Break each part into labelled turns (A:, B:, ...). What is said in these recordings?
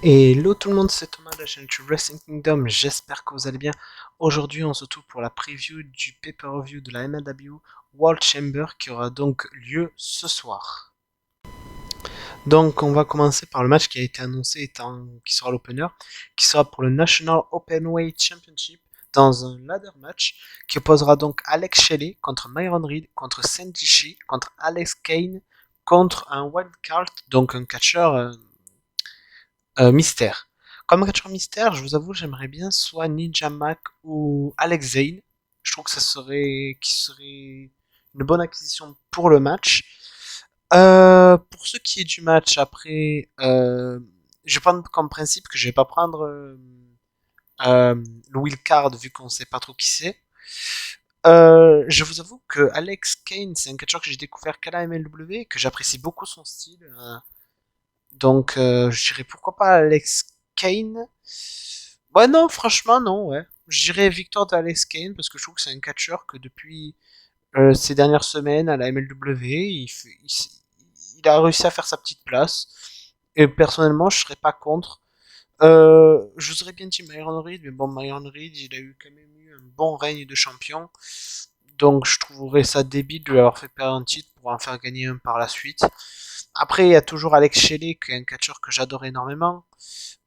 A: Hello tout le monde, c'est Thomas de la chaîne YouTube Wrestling Kingdom, j'espère que vous allez bien. Aujourd'hui on se retrouve pour la preview du pay-per-view de la MLW World Chamber qui aura donc lieu ce soir. Donc on va commencer par le match qui a été annoncé qui sera l'opener, qui sera pour le National Openweight Championship dans un ladder match qui opposera donc Alex Shelley contre Myron Reed, contre Sendishi, contre Alex Kane, contre un wildcard, donc un catcheur mystère. Comme catcheur mystère, je vous avoue, j'aimerais bien soit Ninja Mac ou Alex Zane. Je trouve que qui serait une bonne acquisition pour le match. Pour ce qui est du match, après, je prends comme principe que je vais pas prendre le wildcard vu qu'on sait pas trop qui c'est. Je vous avoue que Alex Kane, c'est un catcheur que j'ai découvert qu'à la MLW et que j'apprécie beaucoup son style. Donc, je dirais pourquoi pas Alex Kane. Ouais, non, franchement, non, ouais. Je dirais victoire d'Alex Kane parce que je trouve que c'est un catcheur que depuis ces dernières semaines à la MLW, il a réussi à faire sa petite place. Et personnellement, je serais pas contre. Je vous aurais bien dit Myron Reed, mais bon, Myron Reed, il a eu quand même eu un bon règne de champion. Donc, je trouverais ça débile de lui avoir fait perdre un titre pour en faire gagner un par la suite. Après, il y a toujours Alex Shelley, qui est un catcheur que j'adore énormément.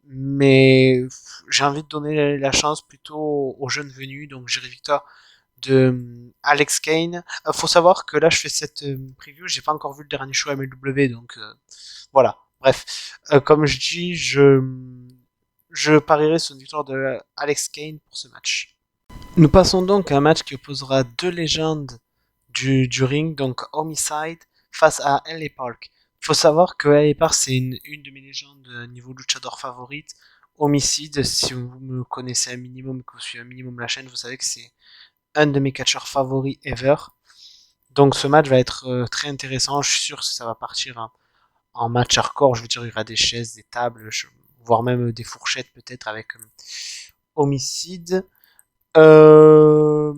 A: Mais j'ai envie de donner la chance plutôt aux jeunes venus, donc j'irai victoire de Alex Kane. Faut savoir que là, je fais cette preview, j'ai pas encore vu le dernier show MLW, donc voilà. Bref, comme je dis, je parierai sur une victoire de Alex Kane pour ce match. Nous passons donc à un match qui opposera deux légendes du ring, donc Homicide face à LA Park. Faut savoir que LA Park, c'est une de mes légendes niveau luchador favorite. Homicide, si vous me connaissez un minimum, que vous suivez un minimum la chaîne, vous savez que c'est un de mes catcheurs favoris ever. Donc ce match va être très intéressant. Je suis sûr que ça va partir en match hardcore. Je veux dire, il y aura des chaises, des tables, voire même des fourchettes peut-être avec Homicide. Euh,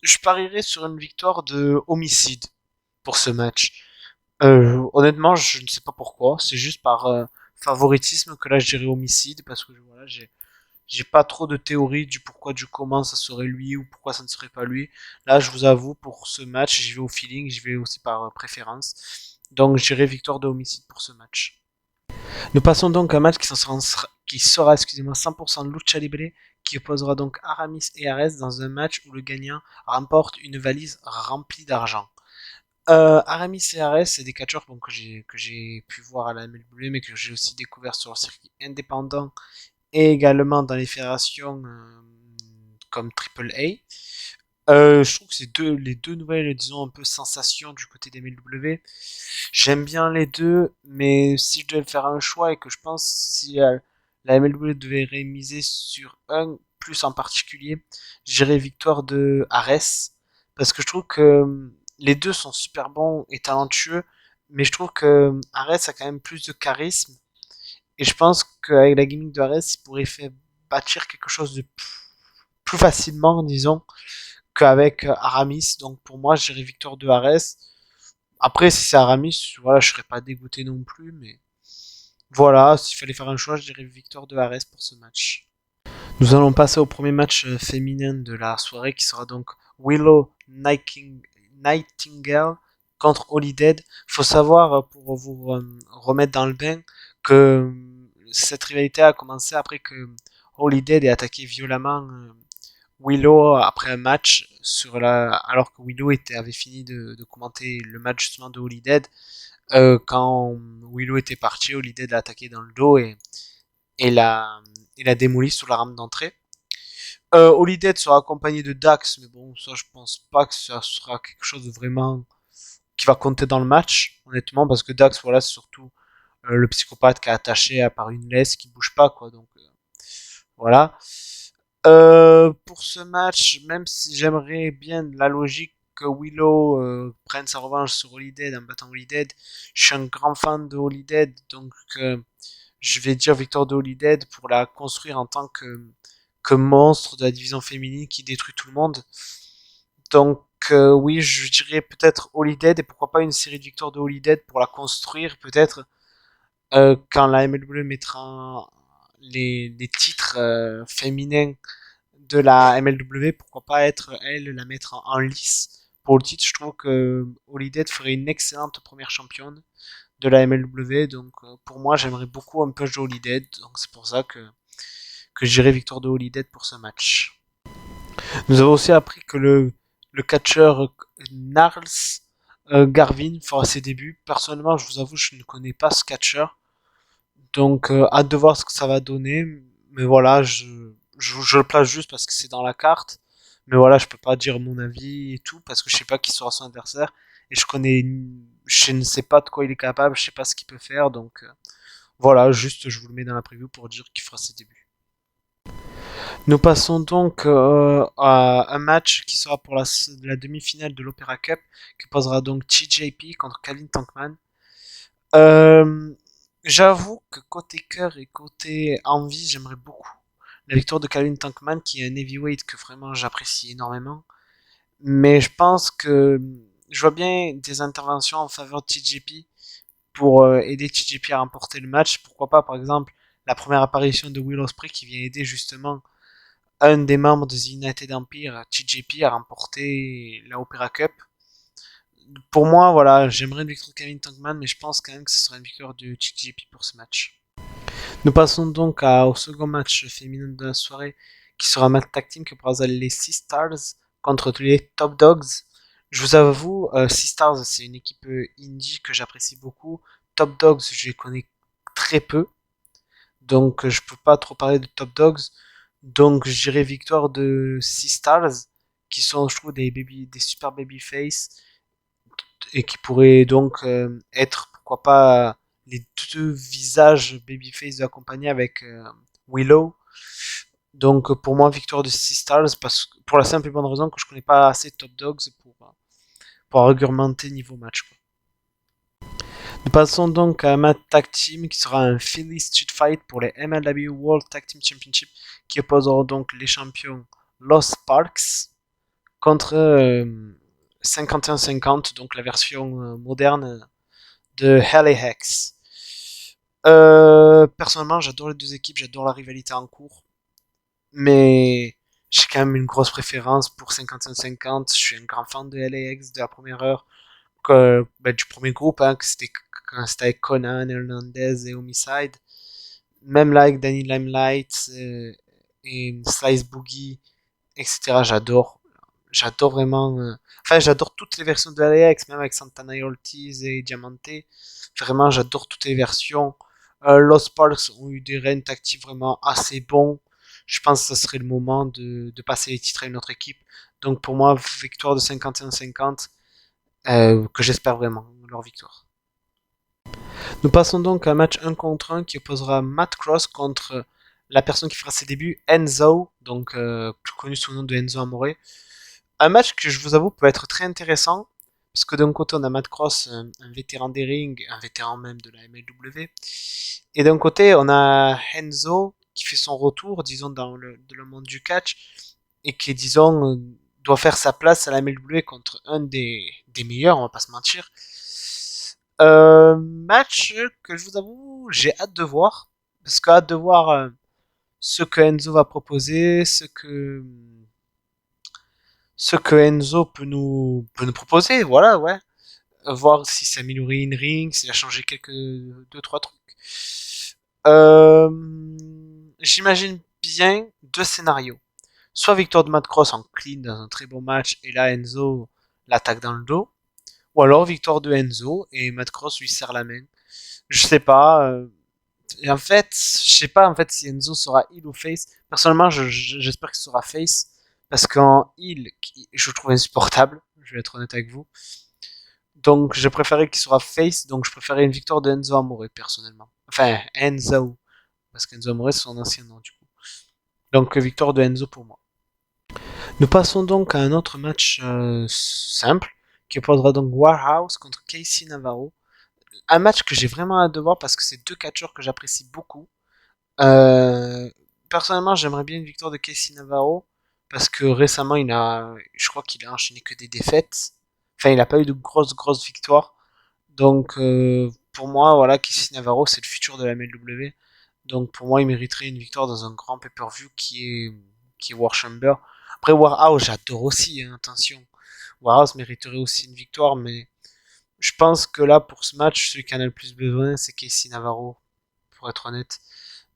A: je parierais sur une victoire de Homicide pour ce match. Honnêtement, je ne sais pas pourquoi. C'est juste par favoritisme que là je dirais Homicide parce que voilà, j'ai pas trop de théorie du pourquoi, du comment ça serait lui ou pourquoi ça ne serait pas lui. Là, je vous avoue, pour ce match, j'y vais au feeling, j'y vais aussi par préférence. Donc, je dirais victoire de Homicide pour ce match. Nous passons donc à un match qui sera excusez-moi, 100% lucha libre, qui opposera donc Aramis et Ares dans un match où le gagnant remporte une valise remplie d'argent. Aramis et Ares, c'est des catcheurs bon, que j'ai pu voir à la MLW, mais que j'ai aussi découvert sur le circuit indépendant et également dans les fédérations comme AAA. Je trouve que c'est les deux nouvelles, disons, un peu sensations du côté des MLW. J'aime bien les deux, mais si je devais faire un choix et que je pense si la MLW devait miser sur un plus en particulier, j'irais victoire de Ares. Parce que je trouve que les deux sont super bons et talentueux, mais je trouve que Ares a quand même plus de charisme. Et je pense qu'avec la gimmick de Ares, il pourrait faire bâtir quelque chose de plus facilement, disons, qu'avec Aramis. Donc pour moi, j'irais victoire de Ares. Après, si c'est Aramis, voilà, je serais pas dégoûté non plus, mais voilà, s'il fallait faire un choix, je dirais victoire de Ares pour ce match. Nous allons passer au premier match féminin de la soirée qui sera donc Willow Nightingale contre Holidead. Faut savoir, pour vous remettre dans le bain, que cette rivalité a commencé après que Holidead ait attaqué violemment Willow après un match alors que avait fini de commenter le match justement de Holidead. Quand Willow était parti, Holidead l'a attaqué dans le dos et l'a démoli sous la rampe d'entrée. Holidead sera accompagné de Dax, mais bon, ça je pense pas que ça sera quelque chose de vraiment qui va compter dans le match, honnêtement, parce que Dax, voilà, c'est surtout le psychopathe qui est attaché à par une laisse qui bouge pas, quoi. Donc voilà. Pour ce match, même si j'aimerais bien la logique que Willow prenne sa revanche sur Holidead en battant Holidead, je suis un grand fan de Holidead, donc je vais dire victoire de Holidead pour la construire en tant que monstre de la division féminine qui détruit tout le monde. Donc oui, je dirais peut-être Holidead et pourquoi pas une série de victoires de Holidead pour la construire peut-être Quand la MLW mettra les titres féminins de la MLW, pourquoi pas être elle, la mettre en lice pour le titre. Je trouve que Holiday ferait une excellente première championne de la MLW. Donc pour moi, j'aimerais beaucoup un push de Holiday. Donc c'est pour ça que j'irai victoire de Holiday pour ce match. Nous avons aussi appris que le catcheur Narls Garvin fera ses débuts. Personnellement, je vous avoue, je ne connais pas ce catcheur. Donc, hâte de voir ce que ça va donner. Mais voilà, je le place juste parce que c'est dans la carte. Mais voilà, je peux pas dire mon avis et tout parce que je sais pas qui sera son adversaire. Et je ne sais pas de quoi il est capable, je sais pas ce qu'il peut faire. Donc, voilà, juste je vous le mets dans la preview pour dire qu'il fera ses débuts. Nous passons donc à un match qui sera pour la demi-finale de l'Opera Cup, qui posera donc TJP contre Calvin Tankman. Euh, J'avoue que côté cœur et côté envie, j'aimerais beaucoup la victoire de Calvin Tankman, qui est un heavyweight que vraiment j'apprécie énormément. Mais je pense que je vois bien des interventions en faveur de TJP pour aider TJP à remporter le match. Pourquoi pas, par exemple, la première apparition de Will Ospreay qui vient aider justement un des membres de The United Empire, TJP, à remporter la Opera Cup. Pour moi, voilà, j'aimerais une victoire de Kevin Tankman, mais je pense quand même que ce sera une victoire de TJP pour ce match. Nous passons donc au second match féminin de la soirée, qui sera un match tag team que présente les Sea Stars contre les Top Dogs. Je vous avoue, Sea Stars, c'est une équipe indie que j'apprécie beaucoup. Top Dogs, je les connais très peu, donc je peux pas trop parler de Top Dogs. Donc je dirais victoire de Sea Stars, qui sont, je trouve, des super babyface et qui pourraient donc être, pourquoi pas, les deux visages babyface de la compagnie avec Willow. Donc pour moi, victoire de Sea Stars, pour la simple et bonne raison que je connais pas assez Top Dogs pour argumenter niveau match, quoi. Nous passons donc à un match tag team qui sera un Philly Street Fight pour les MLW World Tag Team Championship qui opposeront donc les champions Los Sparks contre 51-50, donc la version moderne de Hell Hex. Personnellement, j'adore les deux équipes, j'adore la rivalité en cours, mais j'ai quand même une grosse préférence pour 51-50. Je suis un grand fan de LAX de la première heure, du premier groupe, hein, que c'était avec Conan, Hernandez et Homicide. Même là avec Danny Limelight et Slice Boogie, etc. J'adore vraiment. Enfin, j'adore toutes les versions de LAX, même avec Santana et Ortiz et Diamante. Vraiment, j'adore toutes les versions. Lost Sparks ont eu des reigns tactiques vraiment assez bons. Je pense que ce serait le moment de passer les titres à une autre équipe. Donc pour moi, victoire de 51-50, que j'espère vraiment, leur victoire. Nous passons donc à un match 1 contre 1 qui opposera Matt Cross contre la personne qui fera ses débuts, Enzo, donc plus connu sous le nom de Enzo Amore. Un match que je vous avoue peut être très intéressant, parce que d'un côté on a Matt Cross, un vétéran des rings, un vétéran même de la MLW, et d'un côté on a Enzo qui fait son retour, disons, dans le monde du catch, et qui, disons, doit faire sa place à la MLW contre un des meilleurs, on va pas se mentir. Match que je vous avoue, j'ai hâte de voir, parce que hâte de voir ce que Enzo va proposer, ce que Enzo peut nous proposer, voilà, ouais. Voir si s'est amélioré in ring, s'il a changé deux, trois trucs. Euh, J'imagine bien deux scénarios. Soit victoire de Matt Cross en clean dans un très bon match, et là Enzo l'attaque dans le dos. Ou alors victoire de Enzo, et Matt Cross lui serre la main. Je sais pas. Et en fait, je sais pas en fait si Enzo sera heel ou face. Personnellement, j'espère qu'il sera face. Parce qu'en heel, je le trouve insupportable. Je vais être honnête avec vous. Donc, je préférais qu'il soit face. Donc, je préférais une victoire de Enzo Amore, personnellement. Enfin, Enzo. Parce qu'Enzo Amore, c'est son ancien nom, du coup. Donc, victoire de Enzo pour moi. Nous passons donc à un autre match simple. Qui opposera donc Warhouse contre Casey Navarro. Un match que j'ai vraiment hâte de voir parce que c'est deux catcheurs que j'apprécie beaucoup. Euh, Personnellement, j'aimerais bien une victoire de Casey Navarro parce que récemment, je crois qu'il a enchaîné que des défaites. Enfin, il n'a pas eu de grosses victoires. Donc, pour moi, voilà, Casey Navarro, c'est le futur de la MLW. Donc pour moi, il mériterait une victoire dans un grand pay-per-view qui est War Chamber. Après, Warhouse, j'adore aussi, hein, attention. Warhouse mériterait aussi une victoire, mais je pense que là, pour ce match, celui qui en a le plus besoin, c'est Casey Navarro, pour être honnête.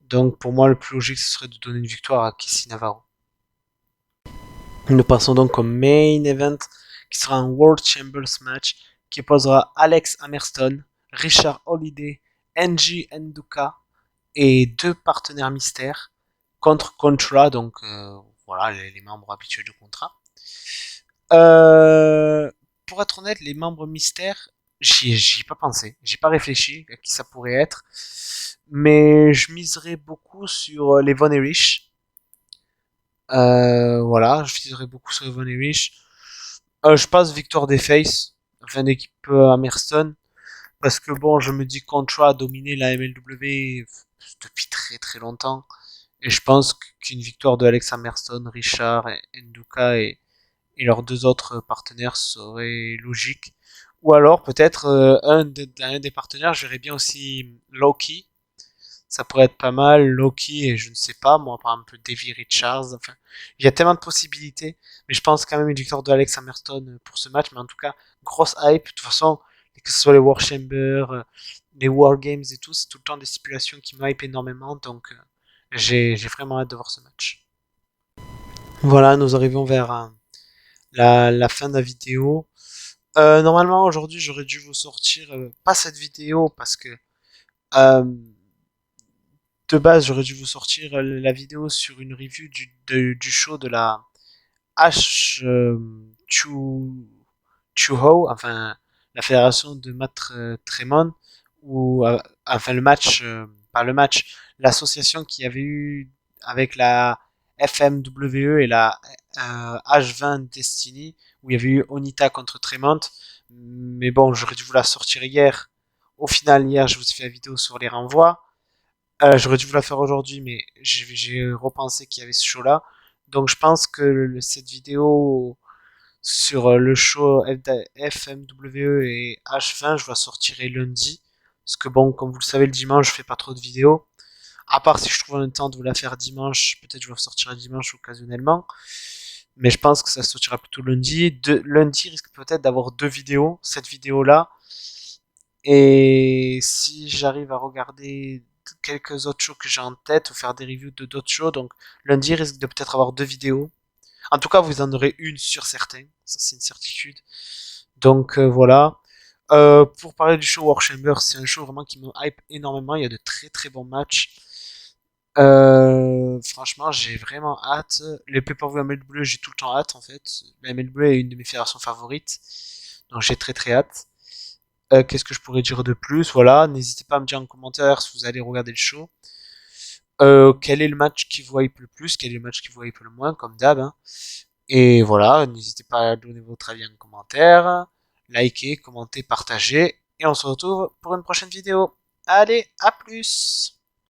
A: Donc pour moi, le plus logique, ce serait de donner une victoire à Casey Navarro. Nous passons donc au main event, qui sera un World Chambers match, qui opposera Alex Hammerstone, Richard Holiday, Angie Nduka et deux partenaires mystères contre Contra, donc voilà les membres habituels du contrat. Pour être honnête, les membres mystères, j'y ai pas pensé, j'ai pas réfléchi à qui ça pourrait être, mais je miserais beaucoup sur les Von Erich. Voilà, je miserais beaucoup sur les Von Erich. Je passe victoire des Face, enfin d'équipe Hammerstone, parce que bon, je me dis Contra a dominé la MLW depuis très très longtemps. Et je pense qu'une victoire de Alex Hammerstone, Richard, Nduka et leurs deux autres partenaires serait logique. Ou alors peut-être un des partenaires, je verrais bien aussi Loki. Ça pourrait être pas mal, Loki et je ne sais pas, moi par exemple Davy Richards. Enfin, il y a tellement de possibilités, mais je pense quand même une victoire de Alex Hammerstone pour ce match. Mais en tout cas, grosse hype. De toute façon, que ce soit les War Chamber, les War Games et tout, c'est tout le temps des stipulations qui me hype énormément. Donc j'ai vraiment hâte de voir ce match. Voilà, nous arrivons vers la fin de la vidéo. Normalement, aujourd'hui, j'aurais dû vous sortir pas cette vidéo parce que euh, de base, j'aurais dû vous sortir la vidéo sur une review du show de la H Chuho, enfin la fédération de Matt Tremont, ou enfin le match, pas le match, l'association qui avait eu avec la FMWE et la H20 Destiny, où il y avait eu Onita contre Tremont. Mais bon, j'aurais dû vous la sortir hier. Au final, hier, je vous ai fait la vidéo sur les renvois. J'aurais dû vous la faire aujourd'hui, mais j'ai repensé qu'il y avait ce show-là. Donc je pense que cette vidéo sur le show FMWE et H20, je la sortirai lundi. Parce que bon, comme vous le savez, le dimanche, je fais pas trop de vidéos. À part si je trouve un temps de vous la faire dimanche, peut-être je vous la sortirai dimanche occasionnellement. Mais je pense que ça sortira plutôt lundi. Lundi risque peut-être d'avoir deux vidéos. Cette vidéo-là, et si j'arrive à regarder quelques autres shows que j'ai en tête ou faire des reviews de d'autres shows, donc lundi risque de peut-être avoir deux vidéos. En tout cas, vous en aurez une sur certains, ça c'est une certitude. Donc voilà. Pour parler du show War Chamber, c'est un show vraiment qui me hype énormément. Il y a de très très bons matchs. Franchement, j'ai vraiment hâte. Les pay-per-view MLW, j'ai tout le temps hâte en fait. La MLW est une de mes fédérations favorites, donc j'ai très très hâte. Qu'est-ce que je pourrais dire de plus? Voilà, n'hésitez pas à me dire en commentaire si vous allez regarder le show. Quel est le match qui vous hype le plus? Quel est le match qui vous hype le moins, comme d'hab, hein. Et voilà, n'hésitez pas à donner votre avis en commentaire, liker, commenter, partager. Et on se retrouve pour une prochaine vidéo. Allez, à plus!